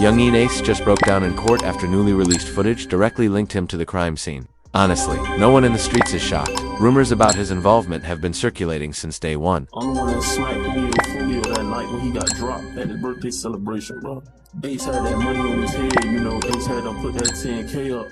Yungeen Ace just broke down in court after newly released footage directly linked him to the crime scene. Honestly, no one in the streets is shocked. Rumors about his involvement have been circulating since day one. I'm the one that smacked Julio Foolio that night when he got dropped at his birthday celebration, bro. Ace had that money on his head, Ace had to put that 10K up.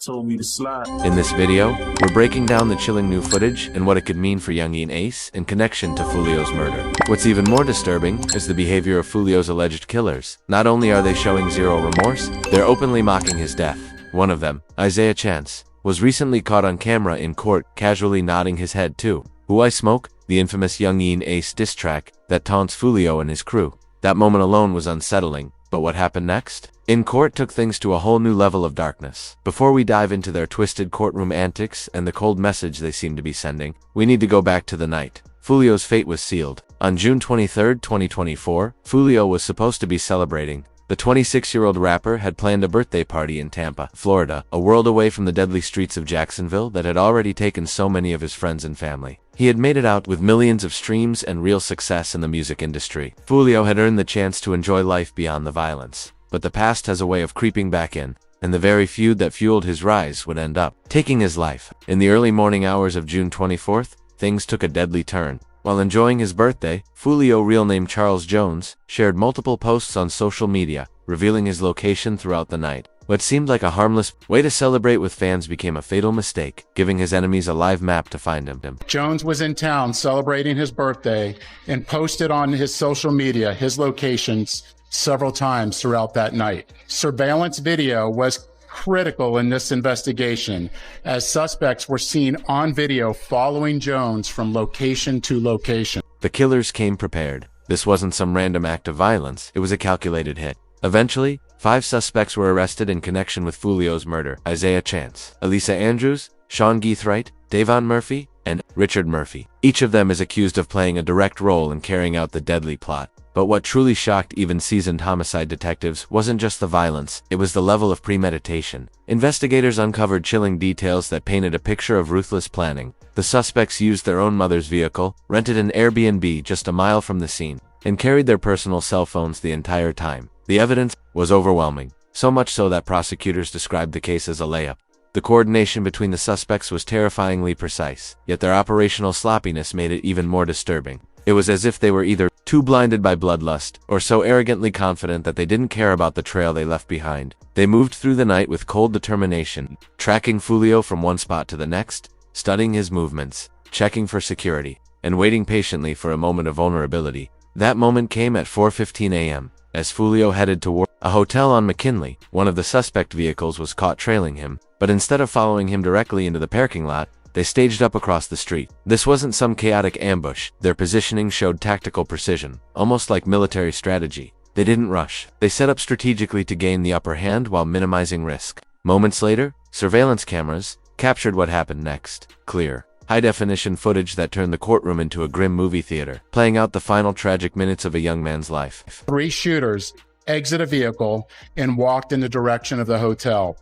Told me to slide. In this video, we're breaking down the chilling new footage and what it could mean for Yungeen Ace in connection to Foolio's murder. What's even more disturbing is the behavior of Foolio's alleged killers. Not only are they showing zero remorse, they're openly mocking his death. One of them, Isaiah Chance, was recently caught on camera in court casually nodding his head too. Who I Smoke, the infamous Yungeen Ace diss track that taunts Foolio and his crew. That moment alone was unsettling, but what happened next? In court took things to a whole new level of darkness. Before we dive into their twisted courtroom antics and the cold message they seem to be sending, we need to go back to the night Foolio's fate was sealed. On June 23, 2024, Foolio was supposed to be celebrating. The 26-year-old rapper had planned a birthday party in Tampa, Florida, a world away from the deadly streets of Jacksonville that had already taken so many of his friends and family. He had made it out with millions of streams and real success in the music industry. Foolio had earned the chance to enjoy life beyond the violence. But the past has a way of creeping back in, and the very feud that fueled his rise would end up taking his life. In the early morning hours of June 24th, things took a deadly turn. While enjoying his birthday, Foolio, real name Charles Jones, shared multiple posts on social media, revealing his location throughout the night. What seemed like a harmless way to celebrate with fans became a fatal mistake, giving his enemies a live map to find him. Jones was in town celebrating his birthday and posted on his social media his locations several times throughout that night. Surveillance video was critical in this investigation, as suspects were seen on video following Jones from location to location. The killers came prepared. This wasn't some random act of violence, it was a calculated hit. Eventually, 5 suspects were arrested in connection with Foolio's murder: Isaiah Chance, Elisa Andrews, Sean Geithright, Davon Murphy, and Richard Murphy. Each of them is accused of playing a direct role in carrying out the deadly plot. But what truly shocked even seasoned homicide detectives wasn't just the violence, it was the level of premeditation. Investigators uncovered chilling details that painted a picture of ruthless planning. The suspects used their own mother's vehicle, rented an Airbnb just a mile from the scene, and carried their personal cell phones the entire time. The evidence was overwhelming, so much so that prosecutors described the case as a layup. The coordination between the suspects was terrifyingly precise, yet their operational sloppiness made it even more disturbing. It was as if they were either too blinded by bloodlust, or so arrogantly confident that they didn't care about the trail they left behind. They moved through the night with cold determination, tracking Foolio from one spot to the next, studying his movements, checking for security, and waiting patiently for a moment of vulnerability. That moment came at 4:15 a.m. As Foolio headed toward a hotel on McKinley. One of the suspect vehicles was caught trailing him, but instead of following him directly into the parking lot, they staged up across the street. This wasn't some chaotic ambush. Their positioning showed tactical precision, almost like military strategy. They didn't rush. They set up strategically to gain the upper hand while minimizing risk. Moments later, surveillance cameras captured what happened next. Clear, high-definition footage that turned the courtroom into a grim movie theater, playing out the final tragic minutes of a young man's life. 3 shooters exited a vehicle and walked in the direction of the hotel.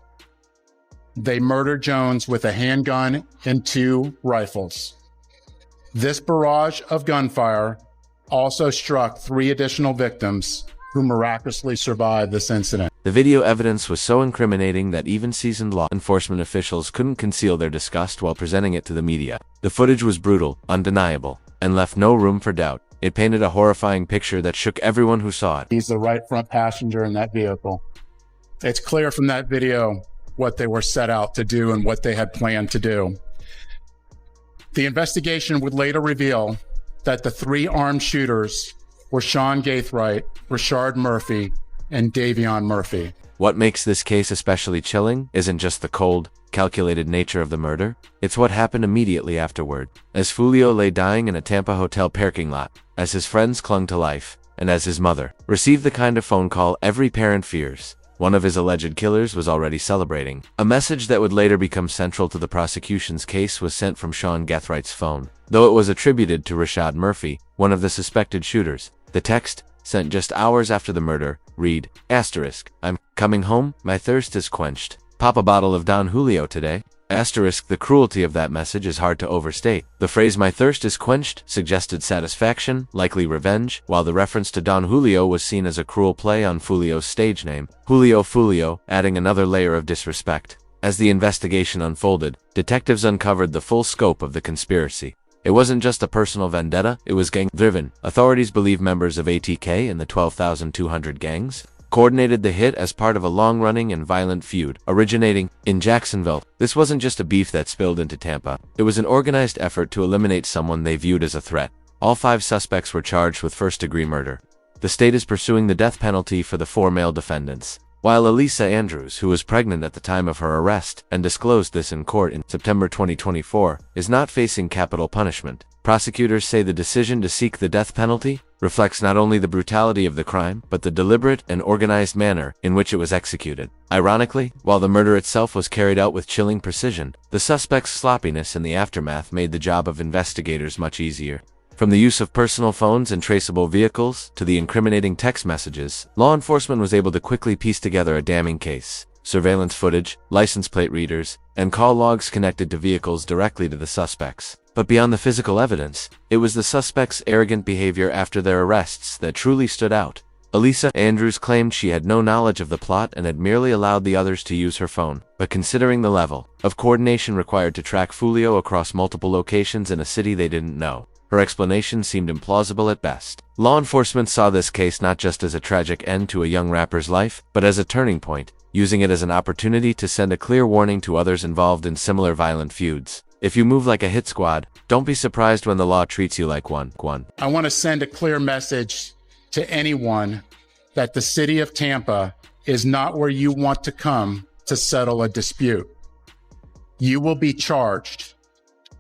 They murdered Jones with a handgun and 2 rifles. This barrage of gunfire also struck 3 additional victims who miraculously survived this incident. The video evidence was so incriminating that even seasoned law enforcement officials couldn't conceal their disgust while presenting it to the media. The footage was brutal, undeniable, and left no room for doubt. It painted a horrifying picture that shook everyone who saw it. He's the right front passenger in that vehicle. It's clear from that video what they were set out to do and what they had planned to do. The investigation would later reveal that the 3 armed shooters were Sean Geithright, Richard Murphy, and Davon Murphy. What makes this case especially chilling isn't just the cold, calculated nature of the murder, it's what happened immediately afterward. As Foolio lay dying in a Tampa hotel parking lot, as his friends clung to life, and as his mother received the kind of phone call every parent fears, one of his alleged killers was already celebrating. A message that would later become central to the prosecution's case was sent from Sean Geithright's phone. Though it was attributed to Richard Murphy, one of the suspected shooters, the text, sent just hours after the murder, read, "*I'm coming home, my thirst is quenched. Pop a bottle of Don Julio today?" The cruelty of that message is hard to overstate. The phrase "my thirst is quenched" suggested satisfaction, likely revenge, while the reference to Don Julio was seen as a cruel play on Foolio's stage name, Julio Foolio, adding another layer of disrespect. As the investigation unfolded, detectives uncovered the full scope of the conspiracy. It wasn't just a personal vendetta, it was gang-driven. Authorities believe members of ATK and the 12,200 gangs coordinated the hit as part of a long-running and violent feud, originating in Jacksonville. This wasn't just a beef that spilled into Tampa. It was an organized effort to eliminate someone they viewed as a threat. All 5 suspects were charged with first-degree murder. The state is pursuing the death penalty for the 4 male defendants, while Elisa Andrews, who was pregnant at the time of her arrest and disclosed this in court in September 2024, is not facing capital punishment. Prosecutors say the decision to seek the death penalty reflects not only the brutality of the crime, but the deliberate and organized manner in which it was executed. Ironically, while the murder itself was carried out with chilling precision, the suspect's sloppiness in the aftermath made the job of investigators much easier. From the use of personal phones and traceable vehicles to the incriminating text messages, law enforcement was able to quickly piece together a damning case. Surveillance footage, license plate readers, and call logs connected to vehicles directly to the suspects. But beyond the physical evidence, it was the suspects' arrogant behavior after their arrests that truly stood out. Elisa Andrews claimed she had no knowledge of the plot and had merely allowed the others to use her phone. But considering the level of coordination required to track Foolio across multiple locations in a city they didn't know, her explanation seemed implausible at best. Law enforcement saw this case not just as a tragic end to a young rapper's life, but as a turning point, using it as an opportunity to send a clear warning to others involved in similar violent feuds. If you move like a hit squad, don't be surprised when the law treats you like one. I want to send a clear message to anyone that the city of Tampa is not where you want to come to settle a dispute. You will be charged,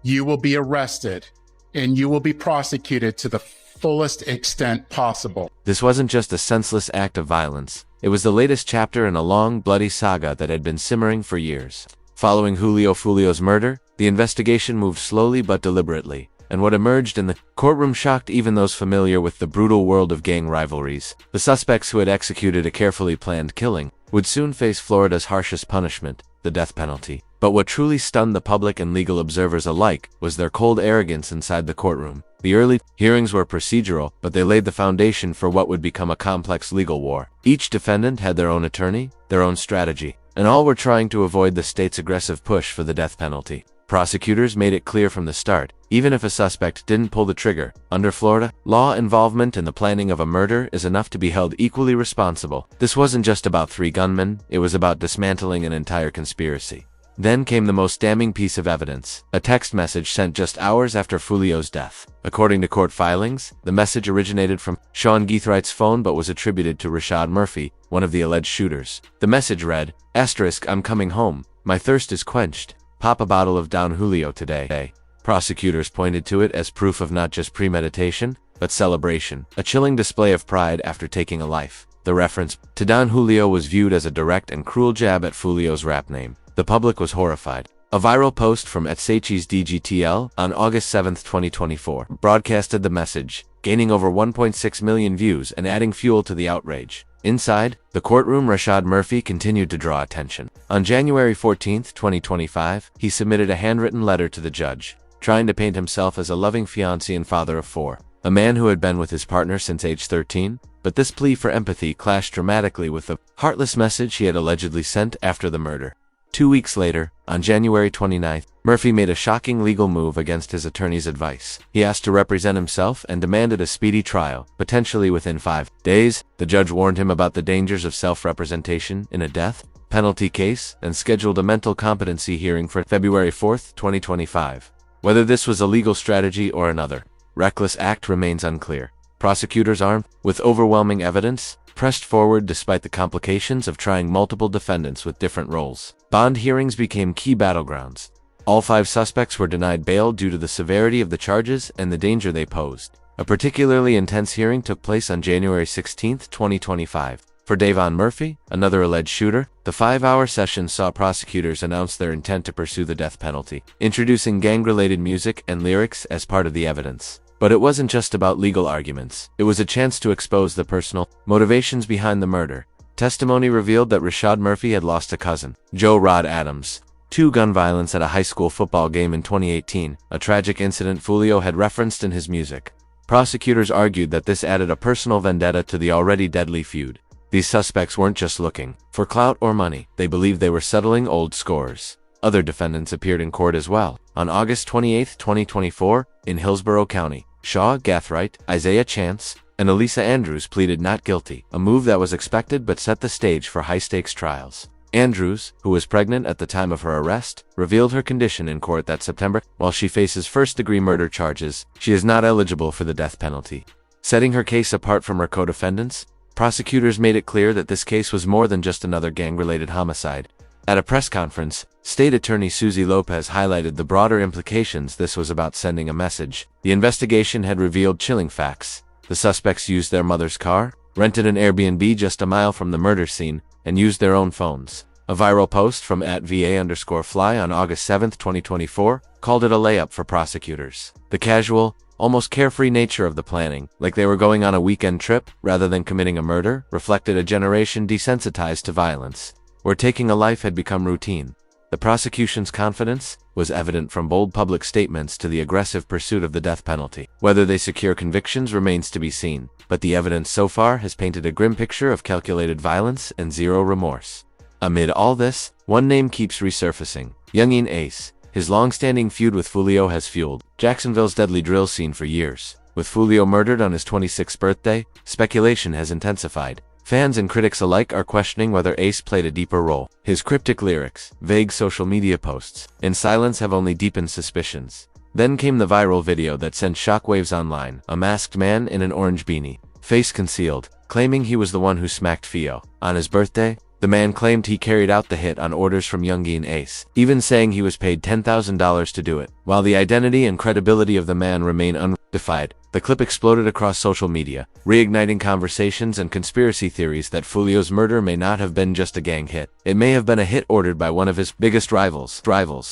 you will be arrested, and you will be prosecuted to the fullest extent possible. This wasn't just a senseless act of violence. It was the latest chapter in a long, bloody saga that had been simmering for years. Following Julio Foolio's murder, the investigation moved slowly but deliberately, and what emerged in the courtroom shocked even those familiar with the brutal world of gang rivalries. The suspects who had executed a carefully planned killing would soon face Florida's harshest punishment, the death penalty. But what truly stunned the public and legal observers alike was their cold arrogance inside the courtroom. The early hearings were procedural, but they laid the foundation for what would become a complex legal war. Each defendant had their own attorney, their own strategy, and all were trying to avoid the state's aggressive push for the death penalty. Prosecutors made it clear from the start, even if a suspect didn't pull the trigger, under Florida law, involvement in the planning of a murder is enough to be held equally responsible. This wasn't just about 3 gunmen, it was about dismantling an entire conspiracy. Then came the most damning piece of evidence, a text message sent just hours after Foolio's death. According to court filings, the message originated from Sean Geithreit's phone but was attributed to Rashad Murphy, one of the alleged shooters. The message read, "I'm coming home. My thirst is quenched. Pop a bottle of Don Julio today." Prosecutors pointed to it as proof of not just premeditation, but celebration, a chilling display of pride after taking a life. The reference to Don Julio was viewed as a direct and cruel jab at Foolio's rap name. The public was horrified. A viral post from @Sachi's DGTL on August 7, 2024, broadcasted the message, gaining over 1.6 million views and adding fuel to the outrage. Inside the courtroom, Rashad Murphy continued to draw attention. On January 14, 2025, he submitted a handwritten letter to the judge, trying to paint himself as a loving fiancé and father of 4, a man who had been with his partner since age 13, but this plea for empathy clashed dramatically with the heartless message he had allegedly sent after the murder. 2 weeks later, on January 29th, Murphy made a shocking legal move against his attorney's advice. He asked to represent himself and demanded a speedy trial, potentially within 5 days. The judge warned him about the dangers of self-representation in a death penalty case and scheduled a mental competency hearing for February 4, 2025. Whether this was a legal strategy or another reckless act remains unclear. Prosecutors, armed with overwhelming evidence, pressed forward despite the complications of trying multiple defendants with different roles. Bond hearings became key battlegrounds. All 5 suspects were denied bail due to the severity of the charges and the danger they posed. A particularly intense hearing took place on January 16, 2025. For Davon Murphy, another alleged shooter, the 5-hour session saw prosecutors announce their intent to pursue the death penalty, introducing gang-related music and lyrics as part of the evidence. But it wasn't just about legal arguments. It was a chance to expose the personal motivations behind the murder. Testimony revealed that Rashad Murphy had lost a cousin, Joe Rod Adams, 2. Gun violence at a high school football game in 2018, a tragic incident Foolio had referenced in his music. Prosecutors argued that this added a personal vendetta to the already deadly feud. These suspects weren't just looking for clout or money, they believed they were settling old scores. Other defendants appeared in court as well. On August 28, 2024, in Hillsborough County, Shaw Gathright, Isaiah Chance, and Elisa Andrews pleaded not guilty, a move that was expected but set the stage for high-stakes trials. Andrews, who was pregnant at the time of her arrest, revealed her condition in court that September. While she faces first-degree murder charges, she is not eligible for the death penalty. Setting her case apart from her co-defendants, prosecutors made it clear that this case was more than just another gang-related homicide. At a press conference, State Attorney Susie Lopez highlighted the broader implications. This was about sending a message. The investigation had revealed chilling facts. The suspects used their mother's car, rented an Airbnb just a mile from the murder scene, and used their own phones. A viral post from @VA_fly on August 7, 2024, called it a layup for prosecutors. The casual, almost carefree nature of the planning, like they were going on a weekend trip rather than committing a murder, reflected a generation desensitized to violence, where taking a life had become routine. The prosecution's confidence was evident from bold public statements to the aggressive pursuit of the death penalty. Whether they secure convictions remains to be seen, but the evidence so far has painted a grim picture of calculated violence and zero remorse. Amid all this, one name keeps resurfacing: Yungeen Ace. His long-standing feud with Foolio has fueled Jacksonville's deadly drill scene for years. With Foolio murdered on his 26th birthday, speculation has intensified. Fans and critics alike are questioning whether Ace played a deeper role. His cryptic lyrics, vague social media posts, and silence have only deepened suspicions. Then came the viral video that sent shockwaves online: a masked man in an orange beanie, face concealed, claiming he was the one who smacked Fio. On his birthday, the man claimed he carried out the hit on orders from Yungeen Ace, even saying he was paid $10,000 to do it. While the identity and credibility of the man remain undefined, the clip exploded across social media, reigniting conversations and conspiracy theories that Foolio's murder may not have been just a gang hit. It may have been a hit ordered by one of his biggest rivals.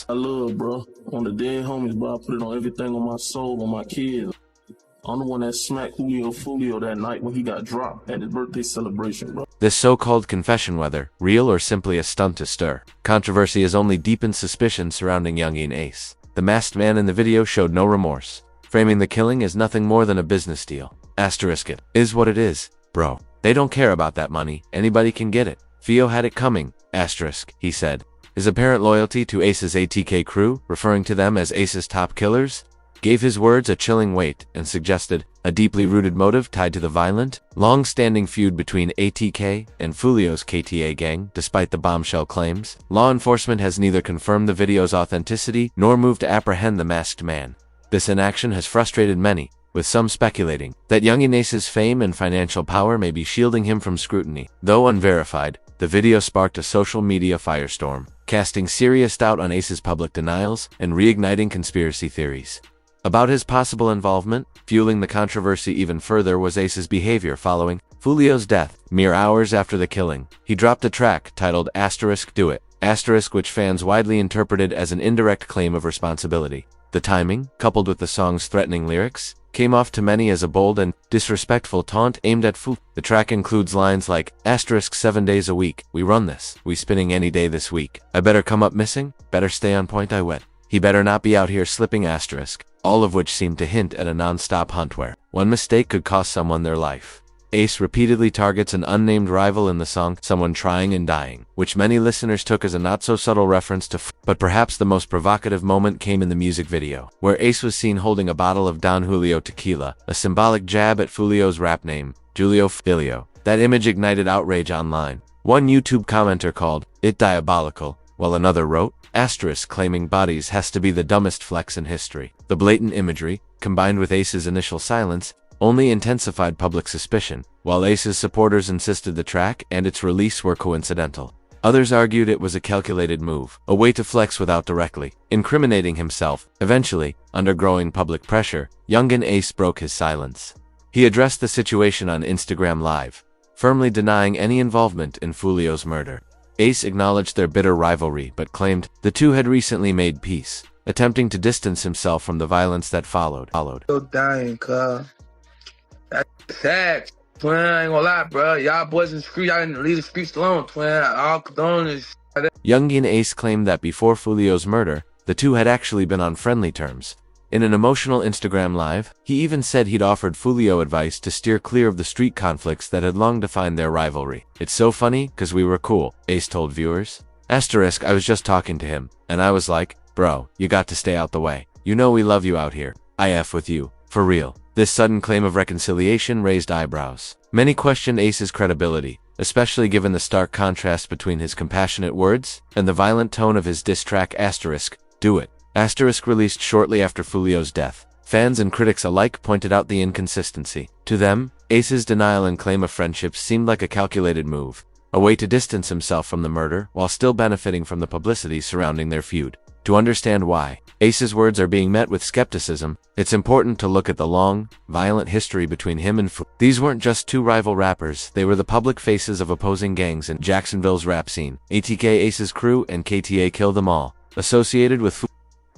I love, bro. On the dead homies, bro, I put it on everything, on my soul, on my kids. I'm the one that smacked Julio Foolio that night when he got dropped at his birthday celebration, bro. This so-called confession, whether real or simply a stunt to stir controversy, has only deepened suspicion surrounding Yungeen Ace. The masked man in the video showed no remorse, framing the killing as nothing more than a business deal. Asterisk, it is what it is, bro. They don't care about that money. Anybody can get it. Fio had it coming, asterisk, he said. His apparent loyalty to Ace's ATK crew, referring to them as Ace's top killers, gave his words a chilling weight and suggested a deeply rooted motive tied to the violent, long-standing feud between ATK and Foolio's KTA gang. Despite the bombshell claims, law enforcement has neither confirmed the video's authenticity nor moved to apprehend the masked man. This inaction has frustrated many, with some speculating that Yungeen Ace's fame and financial power may be shielding him from scrutiny. Though unverified, the video sparked a social media firestorm, casting serious doubt on Ace's public denials and reigniting conspiracy theories about his possible involvement. Fueling the controversy even further was Ace's behavior following Foolio's death. Mere hours after the killing, he dropped a track titled ** Do It*, which fans widely interpreted as an indirect claim of responsibility. The timing, coupled with the song's threatening lyrics, came off to many as a bold and disrespectful taunt aimed at Foolio. The track includes lines like *7 days a week, we run this, we spinning any day this week, I better come up missing, better stay on point, I wet, he better not be out here slipping *, all of which seemed to hint at a non-stop hunt where one mistake could cost someone their life. Ace repeatedly targets an unnamed rival in the song Someone Trying and Dying, which many listeners took as a not-so-subtle reference to but perhaps the most provocative moment came in the music video, where Ace was seen holding a bottle of Don Julio tequila, a symbolic jab at Foolio's rap name, Julio Foolio. That image ignited outrage online. One YouTube commenter called it diabolical, while another wrote, claiming bodies has to be the dumbest flex in history. The blatant imagery, combined with Ace's initial silence, only intensified public suspicion, while Ace's supporters insisted the track and its release were coincidental. Others argued it was a calculated move, a way to flex without directly incriminating himself. Eventually, under growing public pressure, Yungeen Ace broke his silence. He addressed the situation on Instagram Live, firmly denying any involvement in Foolio's murder. Ace acknowledged their bitter rivalry but claimed the two had recently made peace, attempting to distance himself from the violence that followed. Still dying, cuz. That's sad, twin. I ain't gonna lie, bro. Y'all boys in the street, y'all didn't leave the streets alone, twin. All condone is Yungeen Ace claimed that before Foolio's murder, the two had actually been on friendly terms. In an emotional Instagram live, he even said he'd offered Foolio advice to steer clear of the street conflicts that had long defined their rivalry. "It's so funny, 'cause we were cool," Ace told viewers. *, I was just talking to him, and I was like, bro, you got to stay out the way. You know we love you out here. I F with you. For real. This sudden claim of reconciliation raised eyebrows. Many questioned Ace's credibility, especially given the stark contrast between his compassionate words and the violent tone of his diss track Do It. Released shortly after Foolio's death. Fans and critics alike pointed out the inconsistency. To them, Ace's denial and claim of friendship seemed like a calculated move, a way to distance himself from the murder while still benefiting from the publicity surrounding their feud. To understand why Ace's words are being met with skepticism, it's important to look at the long, violent history between him and Foolio. These weren't just two rival rappers, they were the public faces of opposing gangs in Jacksonville's rap scene. ATK, Ace's crew, and KTA Kill Them All, associated with Foolio,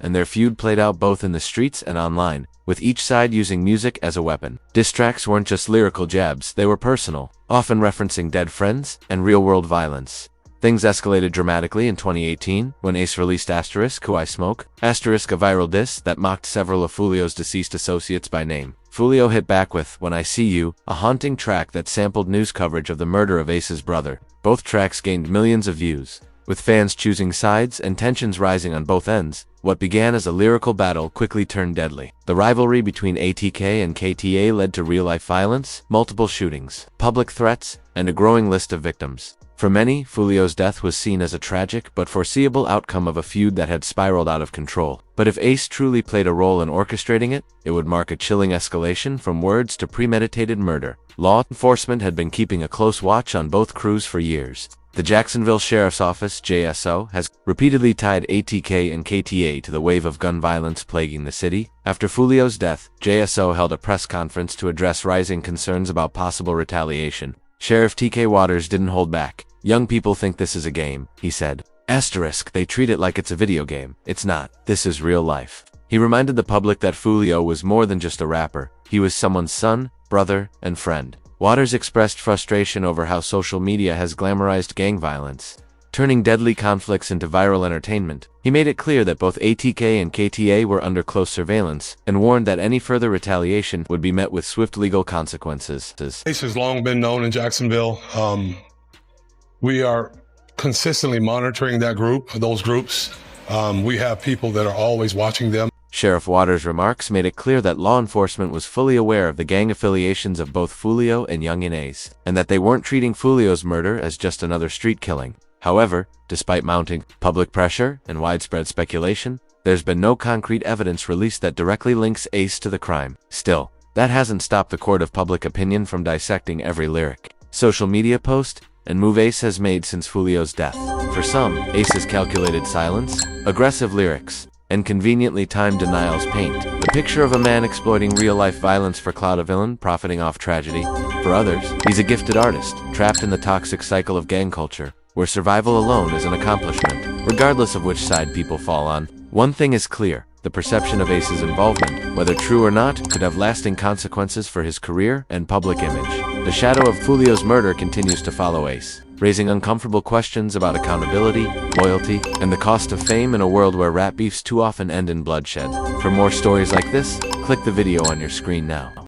and their feud played out both in the streets and online, with each side using music as a weapon. Diss tracks weren't just lyrical jabs, they were personal, often referencing dead friends and real-world violence. Things escalated dramatically in 2018 when Ace released Who I Smoke, a viral diss that mocked several of Foolio's deceased associates by name. Foolio hit back with When I See You, a haunting track that sampled news coverage of the murder of Ace's brother. Both tracks gained millions of views, with fans choosing sides and tensions rising on both ends. What began as a lyrical battle quickly turned deadly. The rivalry between ATK and KTA led to real-life violence, multiple shootings, public threats, and a growing list of victims. For many, Foolio's death was seen as a tragic but foreseeable outcome of a feud that had spiraled out of control. But if Ace truly played a role in orchestrating it, it would mark a chilling escalation from words to premeditated murder. Law enforcement had been keeping a close watch on both crews for years. The Jacksonville Sheriff's Office, JSO, has repeatedly tied ATK and KTA to the wave of gun violence plaguing the city. After Foolio's death, JSO held a press conference to address rising concerns about possible retaliation. Sheriff TK Waters didn't hold back. "Young people think this is a game," he said. They treat it like it's a video game. It's not. This is real life. He reminded the public that Foolio was more than just a rapper. He was someone's son, brother, and friend. Waters expressed frustration over how social media has glamorized gang violence, turning deadly conflicts into viral entertainment. He made it clear that both ATK and KTA were under close surveillance, and warned that any further retaliation would be met with swift legal consequences. Ace has long been known in Jacksonville. We are consistently monitoring those groups. We have people that are always watching them. Sheriff Waters' remarks made it clear that law enforcement was fully aware of the gang affiliations of both Foolio and Yungeen Ace, and that they weren't treating Foolio's murder as just another street killing. However, despite mounting public pressure and widespread speculation, there's been no concrete evidence released that directly links Ace to the crime. Still, that hasn't stopped the court of public opinion from dissecting every lyric, social media post, and move Ace has made since Foolio's death. For some, Ace's calculated silence, aggressive lyrics, and conveniently timed denials paint the picture of a man exploiting real-life violence for clout, a villain profiting off tragedy. For others, he's a gifted artist, trapped in the toxic cycle of gang culture, where survival alone is an accomplishment. Regardless of which side people fall on, one thing is clear: the perception of Ace's involvement, whether true or not, could have lasting consequences for his career and public image. The shadow of Foolio's murder continues to follow Ace, raising uncomfortable questions about accountability, loyalty, and the cost of fame in a world where rap beefs too often end in bloodshed. For more stories like this, click the video on your screen now.